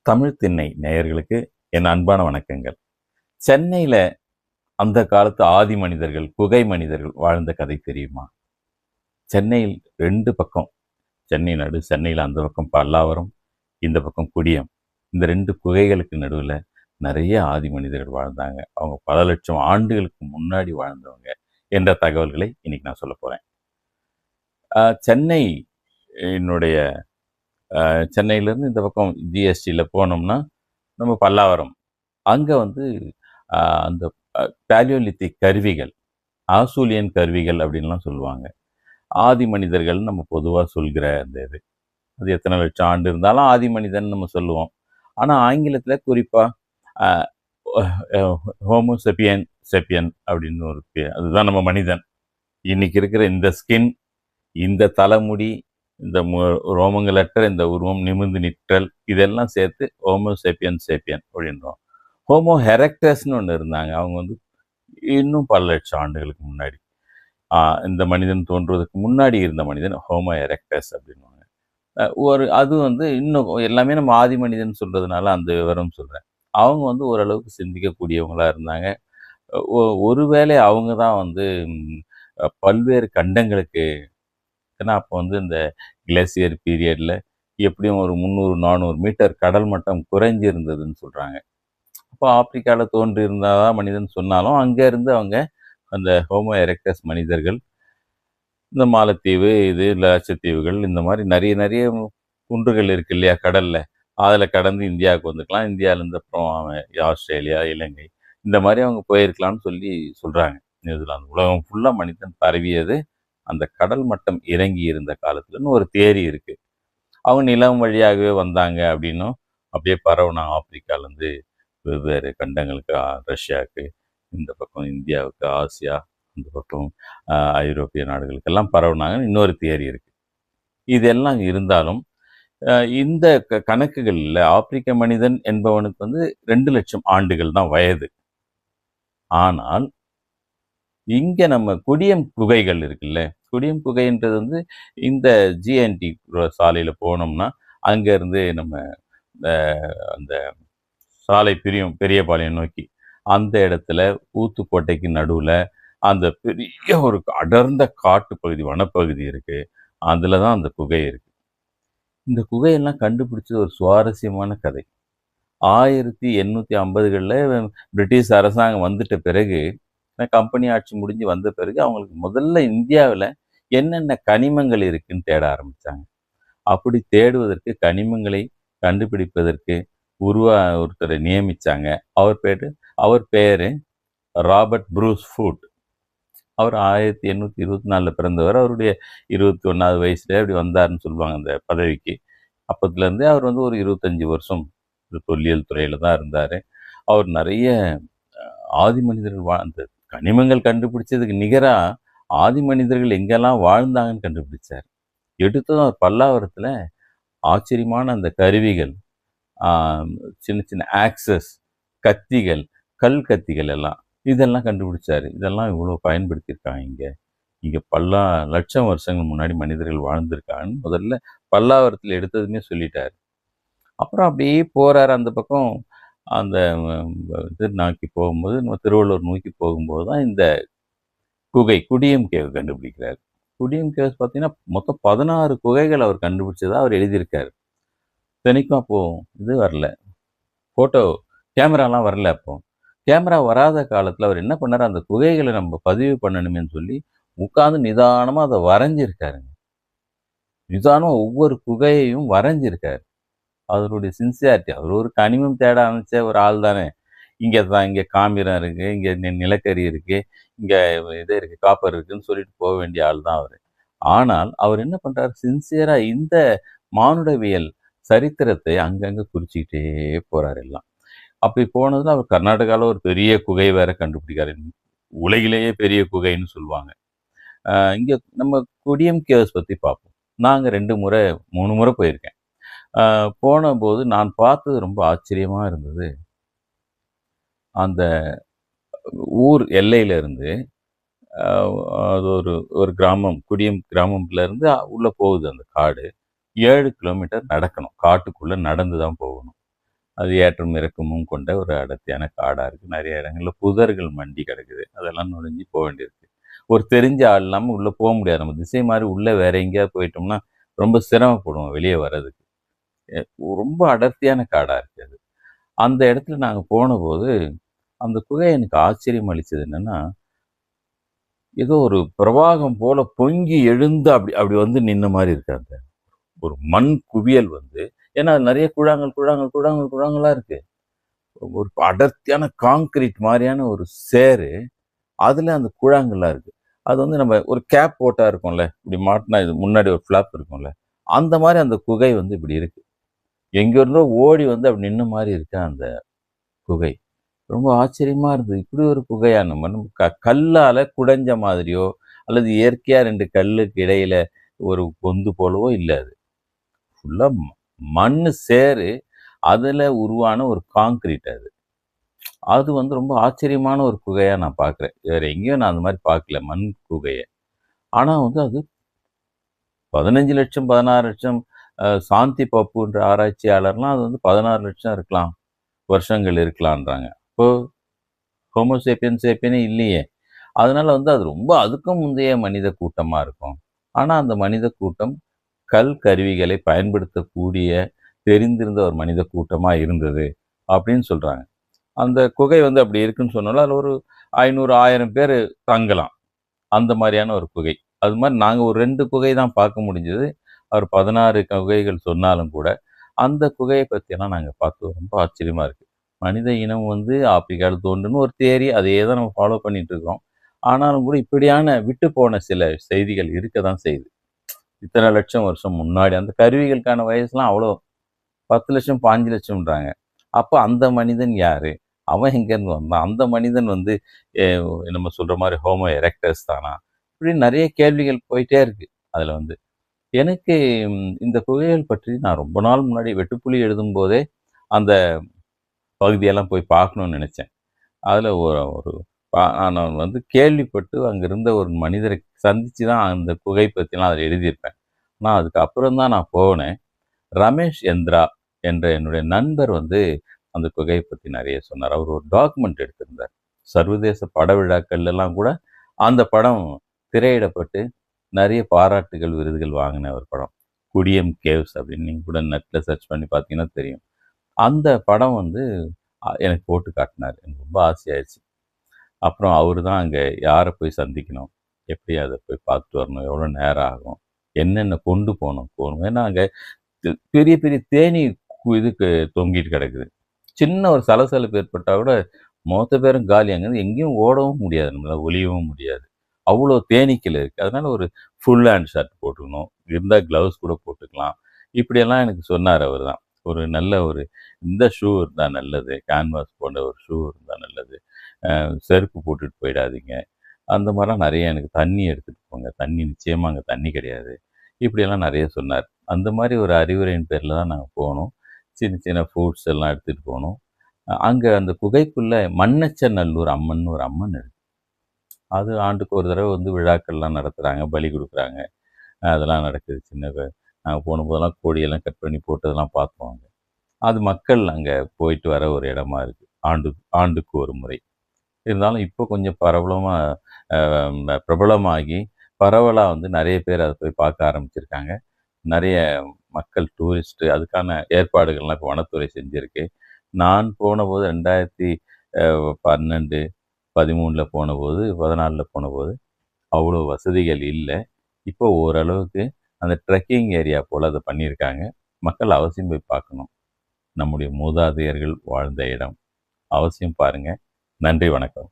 தமிழ் திண்ணை நேயர்களுக்கு என் அன்பான வணக்கங்கள். சென்னையில அந்த காலத்து ஆதி மனிதர்கள், குகை மனிதர்கள் வாழ்ந்த கதை தெரியுமா? சென்னையில் 2 பக்கம், சென்னை சென்னையில அந்த பக்கம் பல்லாவரம், இந்த பக்கம் குடியம். இந்த 2 குகைகளுக்கு நடுவுல நிறைய ஆதி மனிதர்கள் வாழ்ந்தாங்க. அவங்க பல லட்சம் ஆண்டுகளுக்கு முன்னாடி வாழ்ந்தவங்க என்ற தகவல்களை இன்னைக்கு நான் சொல்லப் போறேன். சென்னை என்னுடைய சென்னையிலேருந்து இந்த பக்கம் ஜிஎஸ்டியில் போனோம்னா நம்ம பல்லாவரம். அங்கே வந்து அந்த பேலியோலித்திக் கருவிகள், ஆசூலியன் கருவிகள் அப்படின்லாம் சொல்லுவாங்க. ஆதி மனிதர்கள் நம்ம பொதுவாக சொல்கிற அந்த இது, அது எத்தனை லட்சம் ஆண்டு இருந்தாலும் ஆதி மனிதன் நம்ம சொல்லுவோம். ஆனால் ஆங்கிலத்தில் குறிப்பாக ஹோமோ செப்பியன் செப்பியன் அப்படின்னு ஒரு அதுதான் நம்ம மனிதன். இன்னைக்கு இருக்கிற இந்த ஸ்கின், இந்த தலைமுடி, இந்த ரோமங்களற்ற இந்த உருவம், நிமிர்ந்து நிற்றல், இதெல்லாம் சேர்த்து ஹோமோ சேப்பியன் சேப்பியன் அப்படின்றோம். ஹோமோ ஹெரக்டஸ்ன்னு ஒன்று இருந்தாங்க. அவங்க வந்து இன்னும் பல லட்சம் ஆண்டுகளுக்கு முன்னாடி, இந்த மனிதன் தோன்றுவதற்கு முன்னாடி இருந்த மனிதன் ஹோமோ எரெக்டஸ் அப்படின்வாங்க. அது வந்து இன்னும் எல்லாமே நம்ம ஆதி மனிதன் சொல்றதுனால அந்த விவரம் சொல்கிறேன். அவங்க வந்து ஓரளவுக்கு சிந்திக்கக்கூடியவங்களா இருந்தாங்க. ஒருவேளை அவங்க தான் வந்து பல்வேறு கண்டங்களுக்கு, ஏன்னா அப்போ வந்து இந்த கிளேசியர் பீரியடில் எப்படியும் ஒரு 300-400 மீட்டர் கடல் மட்டம் குறைஞ்சி இருந்ததுன்னு சொல்கிறாங்க. அப்போ ஆப்பிரிக்காவில் தோன்றி இருந்தாதான் மனிதன் சொன்னாலும் அங்கேருந்து அவங்க அந்த ஹோமோ எரெக்டஸ் மனிதர்கள் இந்த மாலத்தீவு, லட்சத்தீவுகள், இந்த மாதிரி நிறைய நிறைய குன்றுகள் இருக்கு இல்லையா கடலில், அதில் கடந்து இந்தியாவுக்கு வந்துக்கலாம். இந்தியாவிலேருந்து அப்புறம் ஆஸ்திரேலியா, இலங்கை, இந்த மாதிரி அவங்க போயிருக்கலாம்னு சொல்லி சொல்கிறாங்க. நியூசிலாந்து, உலகம் ஃபுல்லாக மனிதன் பரவியது அந்த கடல் மட்டம் இறங்கி இருந்த காலத்துலன்னு ஒரு தேரி இருக்குது. அவங்க நிலம் வழியாகவே வந்தாங்க அப்படின்னும் அப்படியே பரவுனாங்க. ஆப்பிரிக்காலேருந்து வெவ்வேறு கண்டங்களுக்கு, ரஷ்யாவுக்கு, இந்த பக்கம் இந்தியாவுக்கு, ஆசியா, இந்த பக்கம் ஐரோப்பிய நாடுகளுக்கெல்லாம் பரவுனாங்கன்னு இன்னொரு தியரி இருக்குது. இதெல்லாம் இருந்தாலும் இந்த கணக்குகளில் ஆப்பிரிக்க மனிதன் என்பவனுக்கு வந்து 2 லட்சம் ஆண்டுகள் தான் வயது. ஆனால் இங்கே நம்ம குடியம் குகைகள் இருக்குல்ல, குடியம் குகைன்றது வந்து இந்த ஜிஎன்டி சாலையில் போனோம்னா அங்கேருந்து நம்ம அந்த சாலை பிரியும் பெரியபாளையம் நோக்கி, அந்த இடத்துல ஊத்துக்கோட்டைக்கு நடுவில் அந்த பெரிய ஒரு அடர்ந்த காட்டு பகுதி, வனப்பகுதி இருக்குது. அதில் தான் அந்த குகை இருக்குது. இந்த குகையெல்லாம் கண்டுபிடிச்சது ஒரு சுவாரஸ்யமான கதை. 1850களில் பிரிட்டிஷ் அரசாங்கம் வந்துட்ட பிறகு, கம்பெனி ஆட்சி முடிஞ்சு வந்த பிறகு அவங்களுக்கு முதல்ல இந்தியாவில் என்னென்ன கனிமங்கள் இருக்குன்னு தேட ஆரம்பித்தாங்க. அப்படி தேடுவதற்கு, கனிமங்களை கண்டுபிடிப்பதற்கு ஒருத்தரை நியமித்தாங்க. அவர் பேர் ராபர்ட் ப்ரூஸ் ஃபுட். அவர் 1824 பிறந்தவர். அவருடைய 21வது வயசுல அப்படி வந்தார்னு சொல்லுவாங்க அந்த பதவிக்கு. அப்பத்துலேருந்தே அவர் வந்து ஒரு 25 வருஷம் தொல்லியல் துறையில் தான் இருந்தார். அவர் நிறைய ஆதி மனிதர்கள் அந்த கனிமங்கள் கண்டுபிடிச்சதுக்கு நிகராக ஆதி மனிதர்கள் எங்கெல்லாம் வாழ்ந்தாங்கன்னு கண்டுபிடிச்சார். எடுத்ததும் அவர் பல்லாவரத்தில் ஆச்சரியமான அந்த கருவிகள், சின்ன சின்ன ஆக்சஸ், கத்திகள், கல் கத்திகள் எல்லாம், இதெல்லாம் கண்டுபிடிச்சாரு. இதெல்லாம் இவ்வளோ பயன்படுத்தியிருக்காங்க இங்கே பல லட்சம் வருஷங்கள் முன்னாடி மனிதர்கள் வாழ்ந்திருக்காங்கன்னு முதல்ல பல்லாவரத்தில் எடுத்ததுமே சொல்லிட்டார். அப்புறம் அப்படியே போகிறார் அந்த பக்கம். அந்த இது நோக்கி போகும்போது, நம்ம திருவள்ளூர் நோக்கி போகும்போது தான் இந்த குடியம் கேவ் கண்டுபிடிக்கிறார். குடியம் கேவ்ஸ் பார்த்தீங்கன்னா மொத்தம் 16 குகைகள் அவர் கண்டுபிடிச்சதாக அவர் எழுதியிருக்காரு. தினைக்கும் அப்போது இது வரல, ஃபோட்டோ கேமராலாம் வரல. அப்போது கேமரா வராத காலத்தில் அவர் என்ன பண்ணார், அந்த குகைகளை நம்ம பதிவு பண்ணணுமேன்னு சொல்லி உட்காந்து நிதானமாக அதை வரைஞ்சிருக்காருங்க. நிதானமாக ஒவ்வொரு குகையையும் வரைஞ்சிருக்காரு. அவருடைய சின்சியாரிட்டி, அவர் ஒரு கனிமம் தேட ஆரம்பித்த ஒரு ஆள் தானே. இங்கே காமிரம் இருக்குது, இங்கே நிலக்கரி இருக்குது, இங்கே இது இருக்குது, காப்பர் இருக்குதுன்னு சொல்லிட்டு போக வேண்டிய ஆள் தான் அவர். ஆனால் அவர் என்ன பண்ணுறாரு, சின்சியராக இந்த மானுடவியல் சரித்திரத்தை அங்கங்கே குறிச்சிக்கிட்டே போகிறார் எல்லாம். அப்படி போனதில் அவர் கர்நாடகாவில் ஒரு பெரிய குகை வேற கண்டுபிடிக்காரு. உலகிலேயே பெரிய குகைன்னு சொல்லுவாங்க. இங்கே நம்ம குடியம் கேவ்ஸ் பற்றி பார்ப்போம். நாங்கள் 2 முறை 3 முறை போயிருக்கேன். போன போது நான் பார்த்தது ரொம்ப ஆச்சரியமாக இருந்தது. அந்த ஊர் எல்லையிலேருந்து அது ஒரு கிராமம், குடியம் கிராமம்லேருந்து உள்ளே போகுது அந்த காடு. 7 கிலோமீட்டர் நடக்கணும், காட்டுக்குள்ளே நடந்து தான் போகணும். அது ஏற்றம் இறக்கமும் கொண்ட ஒரு அடர்த்தியான காடாக இருக்குது. நிறைய இடங்களில் புதர்கள் மண்டி கிடக்குது. அதெல்லாம் நுழைஞ்சு போக வேண்டியிருக்கு. ஒரு தெரிஞ்ச ஆள் இல்லாமல் உள்ளே போக முடியாது. நம்ம திசை மாறி உள்ளே வேற எங்கேயாவது போயிட்டோம்னா ரொம்ப சிரமப்படுவோம் வெளியே வர்றதுக்கு. எ ரொம்ப அடர்த்தியான காடாக இருக்குது அது. அந்த இடத்துல நாங்கள் போனபோது அந்த குகை எனக்கு ஆச்சரியம் அளித்தது என்னென்னா, ஏதோ ஒரு பிரவாகம் போல பொங்கி எழுந்து அப்படி அப்படி வந்து நின்ன மாதிரி இருக்கு. அந்த ஒரு மண் குவியல் வந்து, ஏன்னா நிறைய குழாங்கள் குழாங்கள் குழாங்கள் குழாங்களா இருக்கு. ஒரு அடர்த்தியான கான்கிரீட் மாதிரியான ஒரு சேரு, அதுல அந்த குழாங்கள்லாம் இருக்கு. அது வந்து நம்ம ஒரு கேப் போட்டா இருக்கும்ல, இப்படி மாட்டினா இது முன்னாடி ஒரு ஃப்ளாப் இருக்கும்ல, அந்த மாதிரி அந்த குகை வந்து இப்படி இருக்கு. எங்க இருந்தோ ஓடி வந்து அப்படி நின்ன மாதிரி இருக்கு அந்த குகை. ரொம்ப ஆச்சரியமா இருந்தது. இப்படி ஒரு குகையா நம்ம கல்லால குடைஞ்ச மாதிரியோ, அல்லது இயற்கையா 2 கல்லுக்கு இடையில ஒரு பொந்து போலவோ இல்ல அது. ஃபுல்லா மண்ணு சேரு, அதுல உருவான ஒரு கான்கிரீட் அது. அது வந்து ரொம்ப ஆச்சரியமான ஒரு குகையா நான் பார்க்குறேன். வேற எங்கேயும் நான் அந்த மாரி பார்க்கல, மண் குகைய. ஆனா வந்து அது 15,00,000 16,00,000 சாந்தி பப்புன்ற ஆராய்ச்சியாளர்லாம் அது வந்து 16,00,000 இருக்கலாம், வருஷங்கள் இருக்கலான்றாங்க. இப்போ ஹோமோ சேப்பியன் சேப்பியனே இல்லையே! அதனால வந்து அது ரொம்ப அதுக்கும் முந்தைய மனித கூட்டமா இருக்கும். ஆனா அந்த மனித கூட்டம் கல் கருவிகளை பயன்படுத்தக்கூடிய தெரிந்திருந்த ஒரு மனித கூட்டமா இருந்தது அப்படின்னு சொல்றாங்க. அந்த குகை வந்து அப்படி இருக்குன்னு சொன்னாலும், அதில ஒரு 500, 1000 பேரு தங்கலாம். அந்த மாரியான ஒரு குகை. அது மாரி நாங்க ஒரு 2 குகை தான் பார்க்க முடிஞ்சது. அவர் 16 குகைகள் சொன்னாலும் கூட, அந்த குகைய பத்தியெல்லாம் நாங்க பார்த்து ரொம்ப ஆச்சரியமா இருக்கு. மனித இனம் வந்து ஆப்பிரிக்கால தோன்றுன்னு ஒரு தியரி. அதையே தான் நம்ம ஃபாலோ பண்ணிட்டு இருக்கிறோம். ஆனாலும் கூட இப்படியான விட்டு போன சில செய்திகள் இருக்க தான் செய்யுது. இத்தனை லட்சம் வருஷம் முன்னாடி அந்த கருவிகளுக்கான வயசுலாம் அவ்வளோ 10,00,000 5,00,000ன்றாங்க. அப்ப அந்த மனிதன் யாரு? அவன் எங்கேருந்து வந்தான்? அந்த மனிதன் வந்து எ நம்ம சொல்ற மாரி ஹோமோ எரெக்டஸ் தானா? இப்படின்னு நெறைய கேள்விகள் போயிட்டே இருக்கு. அதுல வந்து. எனக்கு இந்த குகைகள் பற்றி நான் ரொம்ப நாள் முன்னாடி வெட்டுப்புலி எழுதும்போதே, அந்த பகுதியெல்லாம் போய் பார்க்கணும்னு நெனச்சேன். அதுல ஒரு ஒரு நான் வந்து கேள்விப்பட்டு அங்க இருந்த ஒரு மனிதரை சந்திச்சு தான் அந்த குகை பத்திலாம் அதில எழுதியிருப்பேன். ஆனா அதுக்கப்புறம் தான் நான் போனேன். ரமேஷ் எந்திரா என்ற என்னுடைய நண்பர் வந்து அந்த குகைய பத்தி நெறைய சொன்னார். அவர் ஒரு டாக்குமெண்ட் எடுத்திருந்தார். சர்வதேச பட விழாக்கள்லாம் கூட அந்த படம் திரையிடப்பட்டு நெறைய பாராட்டுகள், விருதுகள் வாங்கின ஒரு படம். குடியம் கேவ்ஸ் அப்படின்னு நீங்க கூட நெட்ல சர்ச் பண்ணி பார்த்தீங்கன்னா தெரியும். அந்த படம் வந்து எனக்கு போட்டு காட்டுனாரு. எனக்கு ரொம்ப ஆசையாயிருச்சு. அப்புறம் அவரு தான் அங்க யார போய் சந்திக்கணும்? எப்படி அத போய் பார்த்துட்டு வரணும்? எவ்வளோ நேரம் ஆகும்? என்னென்ன கொண்டு போணும்? ஏன்னா அங்க பெரிய பெரிய தேனீ இதுக்கு தொங்கிட்டு கிடக்குது. சின்ன ஒரு சலசலப்பு ஏற்பட்டா கூட மொத்த பேரும் காலி. அங்கேருந்து எங்கேயும் ஓடவும் முடியாது. நம்மளால ஒளியவும் முடியாது. அவ்வளோ தேனீக்கள் இருக்கு. அதனால ஒரு ஃபுல் ஹேண்ட் ஷர்ட் போட்டுக்கணும். இருந்தா கிளவுஸ் கூட போட்டுக்கலாம். இப்படியெல்லாம் எனக்கு சொன்னாரு அவரு தான். ஒரு நல்ல ஒரு இந்த ஷூ இருந்தா நல்லது. கேன்வாஸ் போன்ற ஒரு ஷூ இருந்தா நல்லது. செருப்பு போட்டுட்டு போயிடாதீங்க. அந்த மாரிலாம் நெறைய எனக்கு தண்ணி எடுத்துட்டு போங்க. தண்ணி நிச்சயமா அங்க தண்ணி கிடையாது. இப்படியெல்லாம் நெறைய சொன்னார். அந்த மாரி ஒரு அறிவுரையின் பேர்ல தான் நாங்க போனோம். சின்ன சின்ன ஃப்ரூட்ஸ் எல்லாம் எடுத்துட்டு போனோம். அங்க அந்த குகைக்குள்ள மண்ணச்சநல்லூர் அம்மன்னு ஒரு அம்மன் இருக்கு. அது ஆண்டுக்கு ஒரு தடவ வந்து விழாக்கள்லாம் நடத்துறாங்க. பலி குடுக்குறாங்க. அதெல்லாம் நடக்குது. நாங்க போனபோதெல்லாம் கோழியெல்லாம் கட் பண்ணி போட்டதெல்லாம் பார்த்தோம் அங்க. அது மக்கள் அங்க போயிட்டு வர ஒரு இடமா இருக்கு. ஆண்டுக்கு ஒரு முறை. இருந்தாலும் இப்போ கொஞ்சம் பிரபலமாகி பரவலா வந்து நெறைய பேர் அத போய் பார்க்க ஆரம்பிச்சிருக்காங்க. நெறைய மக்கள் டூரிஸ்ட் அதுக்கான ஏற்பாடுகள்லாம் இப்போ வனத்துறை செஞ்சிருக்கு. நான் போனபோது 2012, 13ல போனபோது 14ல போனபோது அவ்வளோ வசதிகள் இல்ல. இப்போ ஓரளவுக்கு அந்த ட்ரெக்கிங் ஏரியா போல அத பண்ணியிருக்காங்க. மக்கள் அவசியம் போய் பார்க்கணும். நம்முடைய மூதாதையர்கள் வாழ்ந்த இடம். அவசியம் பாருங்க. நன்றி, வணக்கம்.